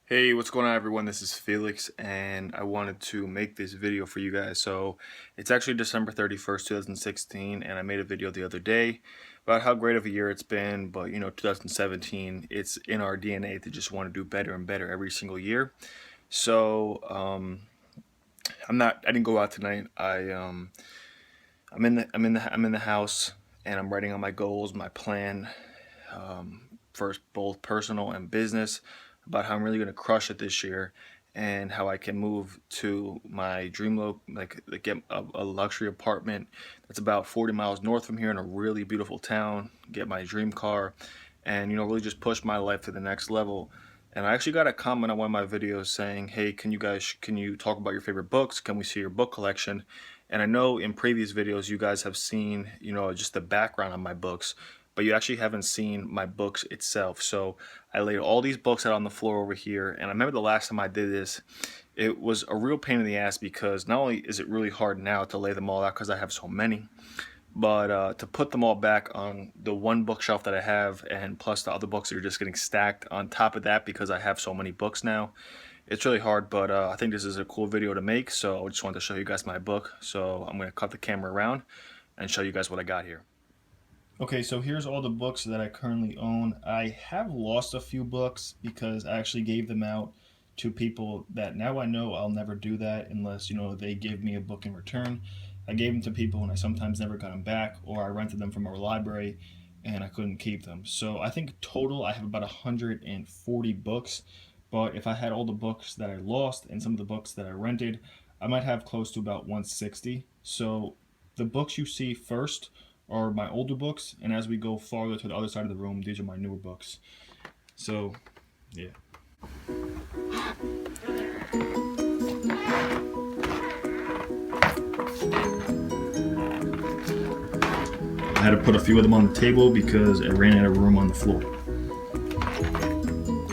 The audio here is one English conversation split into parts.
Hey, what's going on everyone? This is Felix and I wanted to make this video for you guys. So it's actually December 31st, 2016 and I made a video the other day about how great of a year it's been, but 2017, it's in our DNA to just want to do better and better every single year. So I didn't go out tonight. I'm in the house and I'm writing on my goals, my plan, for both personal and business, about how I'm really going to crush it this year and how I can move to my like get a luxury apartment that's about 40 miles north from here in a really beautiful town, get my dream car, and really just push my life to the next level. And I actually got a comment on one of my videos saying, "Hey, can you talk about your favorite books? Can we see your book collection?" And I know in previous videos you guys have seen, just the background on my books, but you actually haven't seen my books itself. So I laid all these books out on the floor over here, and I remember the last time I did this, it was a real pain in the ass because not only is it really hard now to lay them all out because I have so many, but to put them all back on the one bookshelf that I have, and plus the other books that are just getting stacked on top of that because I have so many books now, it's really hard. But I think this is a cool video to make, so I just wanted to show you guys my book. So I'm going to cut the camera around and show you guys what I got here. Okay, so here's all the books that I currently own. I have lost a few books because I actually gave them out to people that now I know I'll never do that unless, they give me a book in return. I gave them to people and I sometimes never got them back, or I rented them from our library and I couldn't keep them. So I think total I have about 140 books, but if I had all the books that I lost and some of the books that I rented, I might have close to about 160. So the books you see first are my older books, and as we go farther to the other side of the room, these are my newer books. So, yeah. I had to put a few of them on the table because I ran out of room on the floor.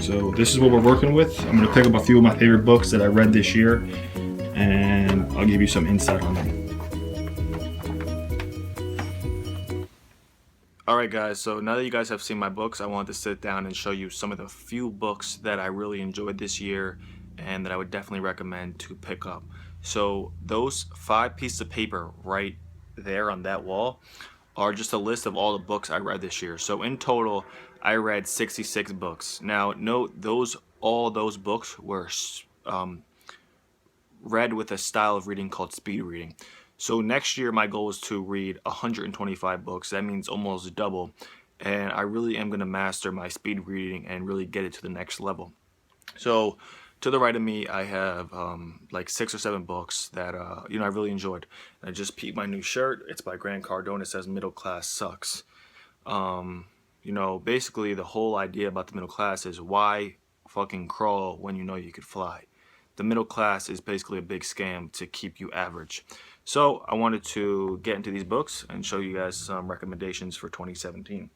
So this is what we're working with. I'm going to pick up a few of my favorite books that I read this year, and I'll give you some insight on them. Alright guys, so now that you guys have seen my books, I wanted to sit down and show you some of the few books that I really enjoyed this year and that I would definitely recommend to pick up. So those 5 pieces of paper right there on that wall are just a list of all the books I read this year. So in total, I read 66 books. Now note, all those books were read with a style of reading called speed reading. So next year my goal is to read 125 books. That means almost double. And I really am going to master my speed reading and really get it to the next level. So to the right of me, I have like 6 or 7 books that I really enjoyed. I just peeped my new shirt. It's by Grant Cardone. It says "Middle Class Sucks." Basically the whole idea about the middle class is, why fucking crawl when you know you could fly? The middle class is basically a big scam to keep you average. So I wanted to get into these books and show you guys some recommendations for 2017.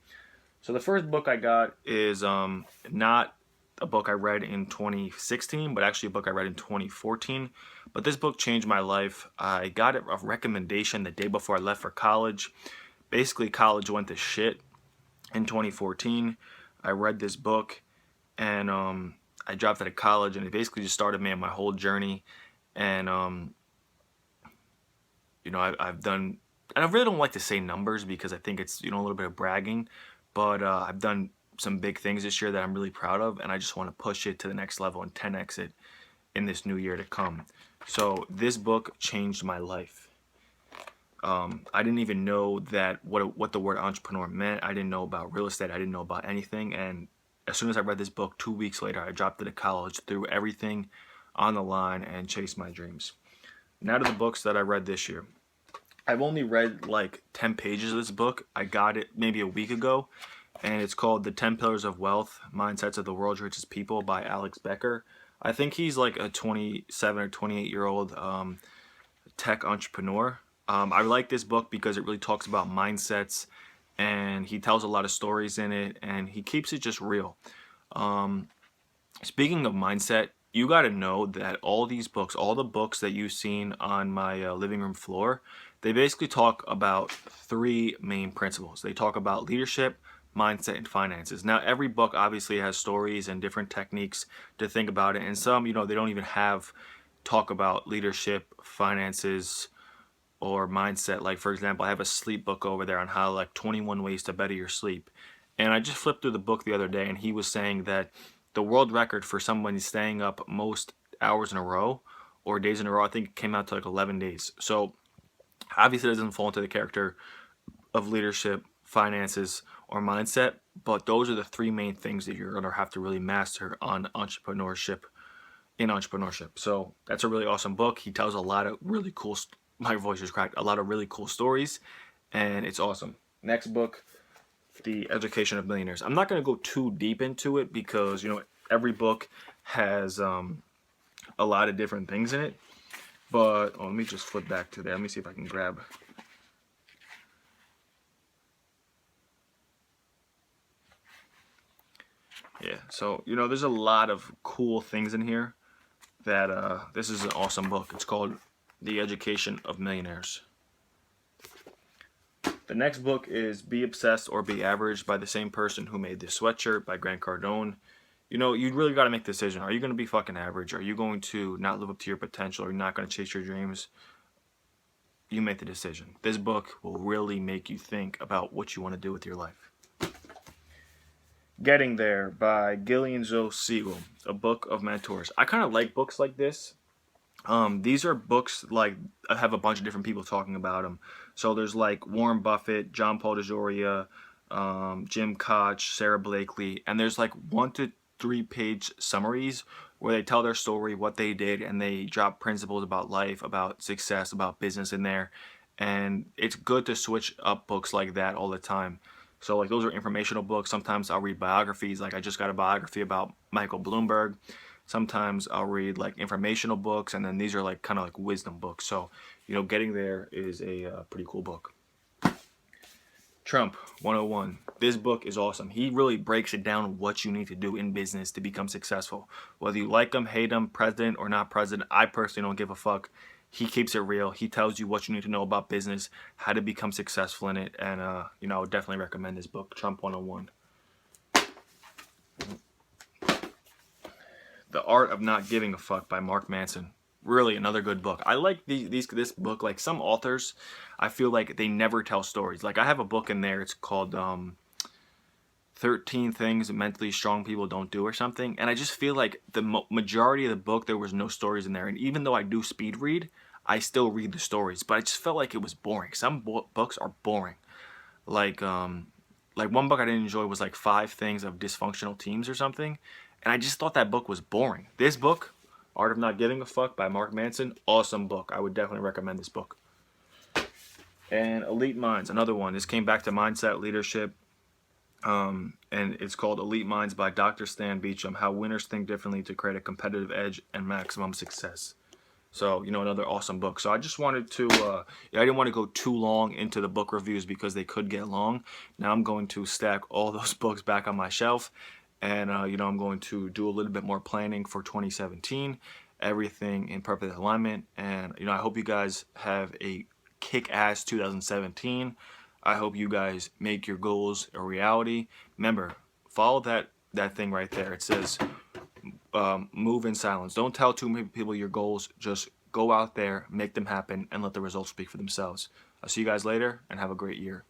So the first book I got is not a book I read in 2016, but actually a book I read in 2014. But this book changed my life. I got a recommendation the day before I left for college. Basically, college went to shit in 2014. I read this book and I dropped out of college, and it basically just started me on my whole journey. And I've done, and I really don't like to say numbers because I think it's a little bit of bragging, but I've done some big things this year that I'm really proud of, and I just want to push it to the next level and 10x it in this new year to come. So this book changed my life. I didn't even know that what the word entrepreneur meant. I didn't know about real estate. I didn't know about anything. And as soon as I read this book, 2 weeks later, I dropped out of college, threw everything on the line, and chased my dreams. Now to the books that I read this year. I've only read like 10 pages of this book. I got it maybe a week ago, and it's called The 10 Pillars of Wealth, Mindsets of the World's Richest People by Alex Becker. I think he's like a 27 or 28-year-old tech entrepreneur. I like this book because it really talks about mindsets, and he tells a lot of stories in it, and he keeps it just real. Speaking of mindset, you got to know that all these books, all the books that you've seen on my living room floor, they basically talk about 3 main principles. They talk about leadership, Mindset and Finances. Now, every book obviously has stories and different techniques to think about it, and some, they don't even have talk about leadership, finances, or mindset. Like, for example, I have a sleep book over there on how, like, 21 ways to better your sleep. And I just flipped through the book the other day, and he was saying that the world record for someone staying up most hours in a row or days in a row, I think it came out to like 11 days. So obviously it doesn't fall into the character of leadership, finances, or mindset, but those are the three main things that you're going to have to really master on entrepreneurship, in entrepreneurship. So that's a really awesome book. He tells a lot of really cool, my voice is cracked, a lot of really cool stories, and it's awesome. Next book, The Education of Millionaires. I'm not going to go too deep into it because, every book has a lot of different things in it. But let me just flip back to there. Let me see if I can grab. Yeah, so there's a lot of cool things in here that this is an awesome book. It's called The Education of Millionaires. The next book is Be Obsessed or Be Average by the same person who made this sweatshirt, by Grant Cardone. You really got to make the decision. Are you going to be fucking average? Are you going to not live up to your potential? Are you not going to chase your dreams? You make the decision. This book will really make you think about what you want to do with your life. Getting There by Gillian Zoe Siegel, a book of mentors. I kind of like books like this. These are books like have a bunch of different people talking about them. So there's like Warren Buffett, John Paul DeJoria, Jim Koch, Sarah Blakely, and there's like 1 to 3 page summaries where they tell their story, what they did, and they drop principles about life, about success, about business in there. And it's good to switch up books like that all the time. So like those are informational books. Sometimes I'll read biographies. Like I just got a biography about Michael Bloomberg. Sometimes I'll read like informational books, and then these are like kind of like wisdom books. So, Getting There is a pretty cool book. Trump 101. This book is awesome. He really breaks it down what you need to do in business to become successful. Whether you like him, hate him, president or not president, I personally don't give a fuck. He keeps it real. He tells you what you need to know about business, how to become successful in it, and I would definitely recommend this book, Trump 101. The Art of Not Giving a Fuck by Mark Manson. Really another good book. I like this book. Like some authors, I feel like they never tell stories. Like I have a book in there. It's called 13 Things Mentally Strong People Don't Do or something. And I just feel like the majority of the book, there was no stories in there. And even though I do speed read, I still read the stories. But I just felt like it was boring. Some books are boring. Like one book I didn't enjoy was like 5 Things of Dysfunctional Teams or something. And I just thought that book was boring. This book, Art of Not Giving a Fuck by Mark Manson, awesome book. I would definitely recommend this book. And Elite Minds, another one. This came back to mindset, leadership, and it's called Elite Minds by Dr. Stan Beacham, How Winners Think Differently to Create a Competitive Edge and Maximum Success. So, another awesome book. So I just wanted to, I didn't want to go too long into the book reviews because they could get long. Now I'm going to stack all those books back on my shelf. And, I'm going to do a little bit more planning for 2017, everything in perfect alignment. And, I hope you guys have a kick-ass 2017. I hope you guys make your goals a reality. Remember, follow that thing right there. It says, move in silence. Don't tell too many people your goals. Just go out there, make them happen, and let the results speak for themselves. I'll see you guys later, and have a great year.